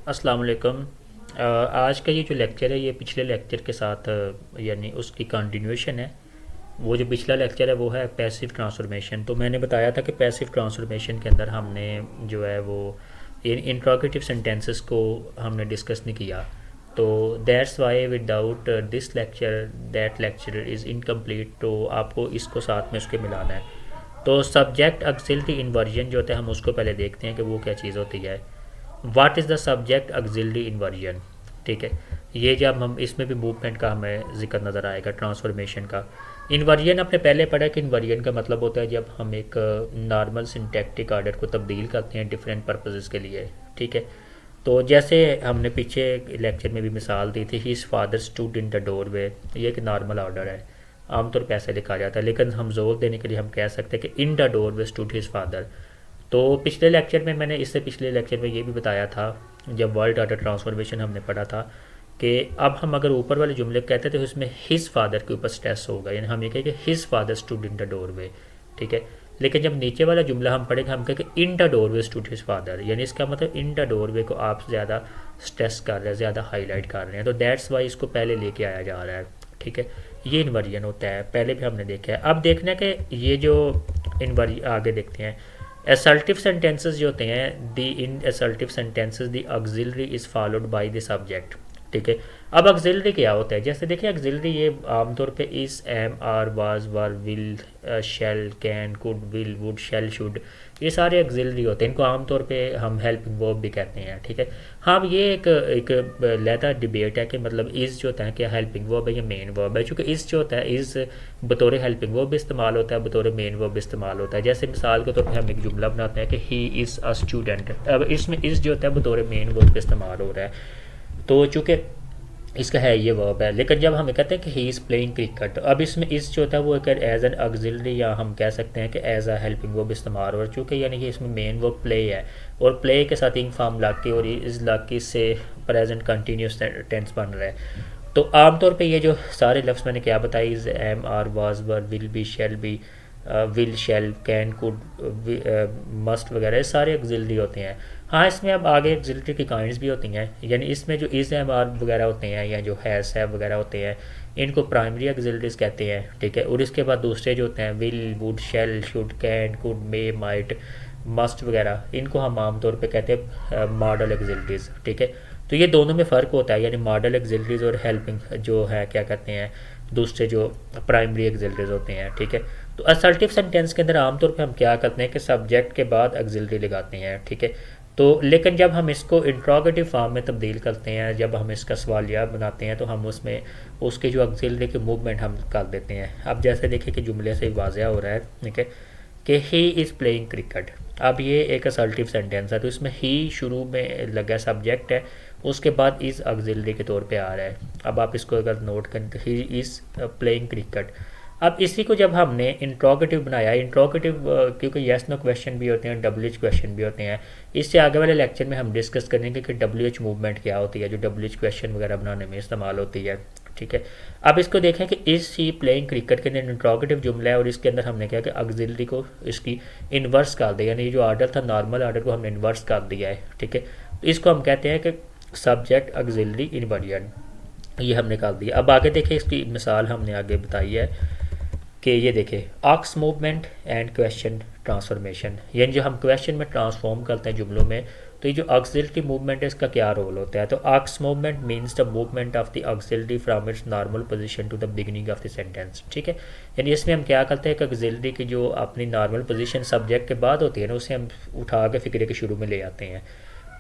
अस्सलाम वालेकुम। आज का ये जो लेक्चर है ये पिछले लेक्चर के साथ यानी उसकी कंटिन्यूएशन है। वो जो पिछला लेक्चर है वो है पैसिव ट्रांसफॉर्मेशन। तो मैंने बताया था कि पैसिव ट्रांसफॉर्मेशन के अंदर हमने जो है वो इन इंट्रोगेटिव सेंटेंसेस को हमने डिस्कस नहीं किया। तो that's why without this lecture that lecture is incomplete. तो आपको इसको साथ में उसके मिलाना है। तो सब्जेक्ट ऑक्सिलरी इन्वर्जन जो होता है हम उसको पहले देखते हैं कि वो क्या चीज़ होती है। What is the subject auxiliary inversion. ठीक है, ये जब हम इसमें भी मूवमेंट का हमें जिक्र नज़र आएगा ट्रांसफॉर्मेशन का। इन्वर्जन आपने पहले पढ़ा कि इन्वर्जन का मतलब होता है जब हम एक नॉर्मल सिंटैक्टिक आर्डर को तब्दील करते हैं डिफरेंट पर्पसेस के लिए। ठीक है, तो जैसे हमने पीछे लेक्चर में भी मिसाल दी थी, his father stood in the doorway. ये एक नॉर्मल ऑर्डर है, आमतौर पर ऐसे लिखा जाता है, लेकिन हम जोर देने के लिए हम कह सकते हैं कि इन the door way stood his father. तो पिछले लेक्चर में मैंने इससे पिछले लेक्चर में ये भी बताया था, जब वर्ल्ड ऑर्डर ट्रांसफॉर्मेशन हमने पढ़ा था, कि अब हम अगर ऊपर वाले जुमले कहते थे तो उसमें हिज फादर के ऊपर स्ट्रेस होगा, यानी हम ये कहें कि his father stood in the doorway. ठीक है, लेकिन जब नीचे वाला जुमला हम पढ़ेंगे हम कहें कि इन the door way stood his father, यानी इसका मतलब इन द डोर वे को आप ज़्यादा स्ट्रेस कर रहे हैं, ज़्यादा हाईलाइट कर रहे हैं, तो दैट्स वाई इसको पहले लेके आया जा रहा है। ठीक है, ये इन्वर्जन होता है, पहले भी हमने देखा है। अब देखना है कि ये जो इन्वर्जन आगे देखते हैं। असल्टिव सेंटेंसेस जो होते हैं, the in assertive sentences the auxiliary is followed by the subject. ठीक है, अब ऑक्सिलरी क्या होता है, जैसे देखिए ऑक्सिलरी ये आमतौर पे is, am, are, was, were, will, shall, can, could, will, would, shall, should, ये सारे ऑक्सिलरी होते हैं। इनको आमतौर पे हम हेल्पिंग वर्ब भी कहते हैं। ठीक है, हाँ ये एक लहदा डिबेट है कि मतलब इज़ जो होता है क्या हेल्पिंग वर्ब है या मेन वर्ब है। चूँकि इज़ जो होता है इज़ बतौर हेल्पिंग वर्ब भी इस्तेमाल होता है, बतौर मेन वर्ब भी इस्तेमाल होता है। जैसे मिसाल के तौर पर हम एक जुमला बनाते हैं कि ही इज़ अ स्टूडेंट। अब इसमें इज़ जो होता है बतौर मेन वर्ब का इस्तेमाल हो रहा है, तो चूँकि इसका है ये वर्ब है। लेकिन जब हम कहते हैं कि ही इज़ प्लेइंग क्रिकेट, अब इसमें इस जो होता है वो एक एज एन ऑक्सिलरी या हम कह सकते हैं कि एज अ हेल्पिंग वर्ब इस्तेमाल हो रहा है, चूँकि यानी कि इसमें मेन वर्ब प्ले है और प्ले के साथ इंग फॉर्म लग के और इस लग के से प्रेजेंट कंटिन्यूस टेंस बन रहा है। तो आमतौर पे ये जो सारे लफ्ज़ मैंने क्या बताई, is, am, are, was, were, will be, shall be, will, shall, can, could, must वगैरह सारे ऑक्सिलरी होते हैं। हाँ इसमें अब आगे ऑक्सिलरी की काइंड्स भी होती हैं, यानी इसमें जो इज़, एम, आर वगैरह होते हैं या जो हैज़, हैव वगैरह होते हैं, इनको प्राइमरी ऑक्सिलरीज कहते हैं। ठीक है, और इसके बाद दूसरे जो होते हैं will, would, shall, should, can, could, may, might, must वगैरह, इनको हम आमतौर पे कहते हैं मॉडल ऑक्सिलरीज। ठीक है, तो ये दोनों में फ़र्क होता है, यानी मॉडल ऑक्सिलरीज और हेल्पिंग जो है क्या कहते हैं दूसरे जो प्राइमरी ऑक्सिलरीज होते हैं। ठीक है, तो असल्टिव सेंटेंस के अंदर आमतौर पे हम क्या करते हैं कि सब्जेक्ट के बाद ऑक्सिलरी लगाते हैं। ठीक है, तो लेकिन जब हम इसको इंट्रोगेटिव फॉर्म में तब्दील करते हैं, जब हम इसका सवालिया बनाते हैं, तो हम उसमें उसके जो ऑक्सिलरी की मूवमेंट हम कर देते हैं। अब जैसे देखिए कि जुमले से वाज़ह हो रहा है, ठीक है, कि ही इज़ प्लेइंग क्रिकेट। अब ये एक असल्टिव सेंटेंस है, तो इसमें ही शुरू में लगा सब्जेक्ट है, उसके बाद इज़ ऑक्सिलरी के तौर पे आ रहा है। अब आप इसको अगर नोट करें तो ही इज़ प्लेइंग क्रिकेट। अब इसी को जब हमने इंट्रोगेटिव बनाया, इंट्रोगेटिव क्योंकि येस नो क्वेश्चन भी होते हैं, डब्ल्यू एच क्वेश्चन भी होते हैं, इससे आगे वाले लेक्चर में हम डिस्कस करेंगे कि डब्ल्यू एच मूवमेंट क्या होती है जो डब्ल्यू एच क्वेश्चन वगैरह बनाने में इस्तेमाल होती है। ठीक है, अब इसको देखें कि इज़ ही प्लेइंग क्रिकेट के अंदर इंट्रोगेटिव जुमला है और इसके अंदर हमने क्या कि ऑक्सिलरी को इसकी इन्वर्स कर दिया, यानी जो ऑर्डर था नॉर्मल ऑर्डर को हमने इन्वर्स कर दिया है। ठीक है, तो इसको हम कहते हैं कि सब्जेक्ट ऑक्सिलरी इन्वर्जन, ये हमने कर दिया। अब आगे देखें, इसकी मिसाल हमने आगे बताई है कि ये देखें आक्स मूवमेंट एंड क्वेश्चन ट्रांसफॉर्मेशन, यानी जो हम क्वेश्चन में ट्रांसफॉर्म करते हैं जुमलों में, तो ये जो ऑक्सिलरी मूवमेंट है इसका क्या रोल होता है। तो aux movement means the movement of the auxiliary from its normal position to the beginning of the sentence. ठीक है, यानी इसमें हम क्या करते हैं कि ऑक्सिलरी की जो अपनी नॉर्मल पोजीशन सब्जेक्ट के बाद होती है ना, उसे हम उठा के फिक्रे के शुरू में ले आते हैं।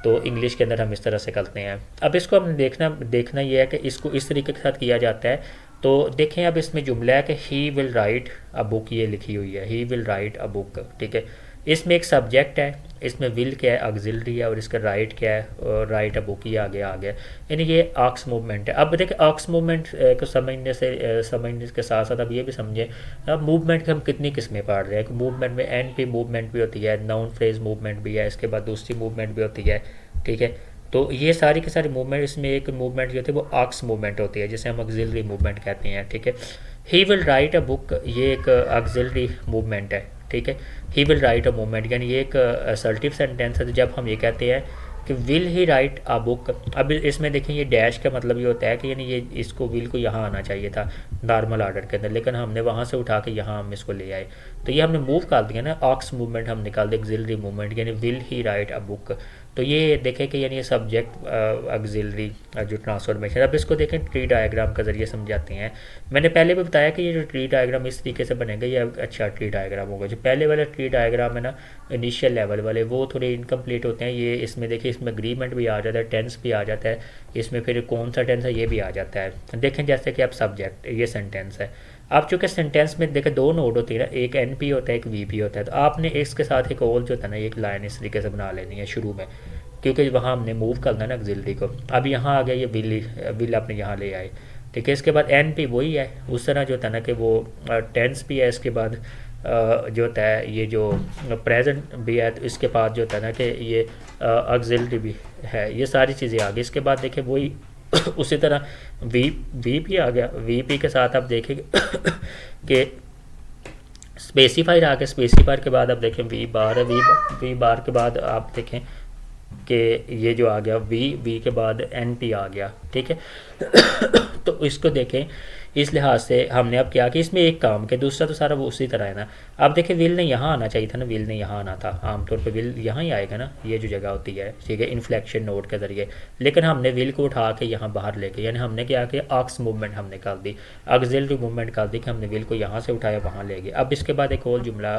तो इंग्लिश के अंदर हम इस तरह से करते हैं। अब इसको हम देखना ये है कि इसको इस तरीके के साथ किया जाता है। तो देखें अब इसमें जुमला है कि he will write a book, ये लिखी हुई है he will write a book. ठीक है, इसमें एक सब्जेक्ट है, इसमें विल क्या है ऑक्सिलरी है, और इसका राइट क्या है राइट अ बुक, ये आगे आ गया, यानी ये आक्स मूवमेंट है। अब देखिए आक्स मूवमेंट को समझने के साथ साथ अब ये भी समझें अब मूवमेंट की हम कितनी किस्में पढ़ रहे हैं। मूवमेंट में एन पी मूवमेंट भी होती है, नाउन फ्रेज मूवमेंट भी है, इसके बाद दूसरी मूवमेंट भी होती है। ठीक है, तो ये सारी के सारी मूवमेंट, इसमें एक मूवमेंट जो होती है वो आक्स मूवमेंट होती है, जिसे हम ऑक्सिलरी मूवमेंट कहते हैं। ठीक है, he will write a book, ये एक ऑक्सिलरी मूवमेंट है। ठीक है, he will write a movement, यानी ये एक असल्टिव सेंटेंस है। तो जब हम ये कहते हैं कि will he right a book. अब इसमें देखें ये डैश का मतलब ये होता है कि यानी ये इसको विल को यहाँ आना चाहिए था नॉर्मल आर्डर के अंदर, लेकिन हमने वहाँ से उठा के यहाँ हम इसको ले आए, तो ये हमने मूव कर दिया ना, ऑक्स मूवमेंट हम निकाल दिया, ऑक्सिलरी मूवमेंट, यानी will he right a book. तो ये देखें कि यानी ये सब्जेक्ट ऑक्सिलरी जो ट्रांसफॉर्मेशन। अब इसको देखें ट्री डायग्राम के ज़रिए समझाते हैं। मैंने पहले भी बताया कि ये जो ट्री डायग्राम इस तरीके से बनेगा, ये अच्छा ट्री डायग्राम होगा। जो पहले वाला ट्री डायग्राम है ना इनिशियल लेवल वाले, वो थोड़े इनकम्प्लीट होते हैं। ये इसमें देखिए इसमें एग्रीमेंट भी आ जाता है, टेंस भी आ जाता है, इसमें फिर कौन सा टेंस है ये भी आ जाता है। देखें जैसे कि अब सब्जेक्ट ये सेंटेंस है, अब चूँकि सेंटेंस में देखें दो नोड होती है ना, एक एन पी होता है एक वी पी होता है, तो आपने इसके साथ एक और जो होता है ना एक लाइन इस तरीके से बना लेनी है शुरू में, क्योंकि वहाँ हमने मूव करना है ना ऑक्सिलरी को। अब यहाँ आ गया ये विल अपने यहाँ ले आए, ठीक है। इसके बाद एन पी वही है, उस तरह जो होता है ना कि वो टेंस भी है, इसके बाद जो होता है ये जो प्रेजेंट भी है, तो इसके बाद जो होता है ना कि ये ऑक्सिलरी भी है, ये सारी चीज़ें आ गई। इसके बाद देखें वही उसी तरह वी पी आ गया, वी पी के साथ आप देखेंगे कि स्पेसिफायर आ गया, स्पेसिफायर के बाद आप देखें वी बार है, वी बार के बाद आप देखें कि ये जो आ गया वी के बाद एन पी आ गया, ठीक है। तो इसको देखें इस लिहाज से हमने अब क्या कि इसमें एक काम के, दूसरा तो सारा वो उसी तरह है ना। अब देखें विल ने यहाँ आना चाहिए था ना, विल ने यहाँ आना था, आमतौर पे विल यहाँ ही आएगा ना, ये जो जगह होती है, ठीक है, इन्फ्लेक्शन नोट के ज़रिए, लेकिन हमने विल को उठा के यहाँ बाहर लेके, यानी हमने क्या किया ऑक्स मूवमेंट हमने कर दी, ऑक्सिलरी मूवमेंट कर दी कि हमने विल को यहाँ से उठाया वहाँ ले गए। अब इसके बाद एक और जुमला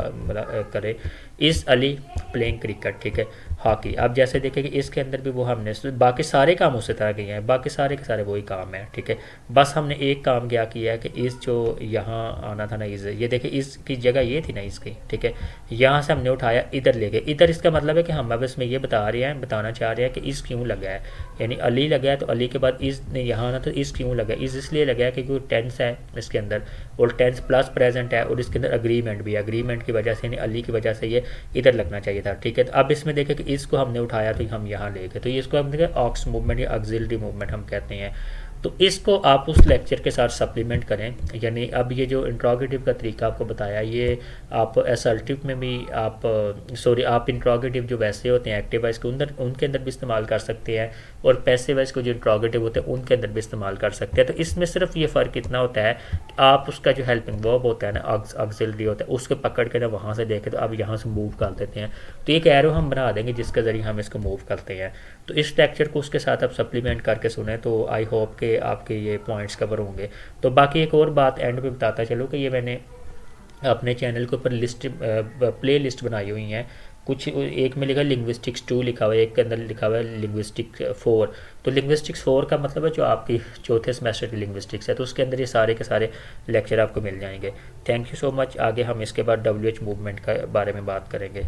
करें, इस अली प्लेइंग क्रिकेट, ठीक है, हॉकी। अब जैसे देखें कि इसके अंदर भी वो हमने बाकी सारे काम उसी तरह के हैं, बाकी सारे के सारे वही काम है, ठीक है। बस हमने एक काम क्या किया है कि इस जो यहाँ आना था ना, इस ये देखें इसकी जगह ये थी ना इसकी, ठीक है, यहाँ से हमने उठाया इधर ले गए। इधर इसका मतलब है कि हम अब इसमें ये बताना चाह रहे हैं कि इस क्यों लगा है, यानी अली लगा है, तो अली के बाद इस ने यहाँ आना, तो इस क्यों लगा है, इस इसलिए लगा है क्योंकि टेंस है इसके अंदर, और टेंस प्लस प्रेजेंट है, और इसके अंदर अग्रीमेंट भी है, अग्रीमेंट की वजह से यानी अली की वजह से ये इधर लगना चाहिए था, ठीक है। तो अब इसमें देखें कि इसको हमने उठाया तो हम यहाँ ले गए, तो इसको हम देखें ऑक्स मूवमेंट या ऑक्सिलरी मूवमेंट हम कहते हैं। तो इसको आप उस लेक्चर के साथ सप्लीमेंट करें, यानी अब ये जो इंट्रोगेटिव का तरीका आपको बताया, ये आप असर्टिव में भी आप आप इंट्रोगेटिव जो वैसे होते हैं एक्टिव वाइज के उनके अंदर भी इस्तेमाल कर सकते हैं, और पैसिव वाइज को जो इंट्रोगेटिव होते हैं उनके अंदर भी इस्तेमाल कर सकते हैं। तो इसमें सिर्फ ये फ़र्क इतना होता है कि आप उसका जो हेल्पिंग वर्ब होता है ना, ऑक्सिलरी होता है, उसको पकड़ के ना वहाँ से देखें, तो अब यहाँ से मूव कर देते हैं, तो एक एरो हम बना देंगे जिसके ज़रिए हम इसको मूव करते हैं। तो इस लेक्चर को उसके साथ आप सप्लीमेंट करके सुने, तो आई होप कि आपके ये पॉइंट्स कवर होंगे। तो बाकी एक और बात एंड पे बताता चलो कि ये मैंने अपने चैनल के ऊपर प्ले लिस्ट बनाई हुई हैं, कुछ एक में लिखा है लिंग्विस्टिक्स 2 लिखा हुआ है, एक के अंदर लिखा हुआ है लिंग्विस्टिक्स 4। तो लिंग्विस्टिक्स 4 का मतलब है जो आपकी चौथे सेमेस्टर की लिंग्विस्टिक्स है, तो उसके अंदर ये सारे के सारे लेक्चर आपको मिल जाएंगे। Thank you so much. आगे हम इसके बाद WH मूवमेंट का बारे में बात करेंगे।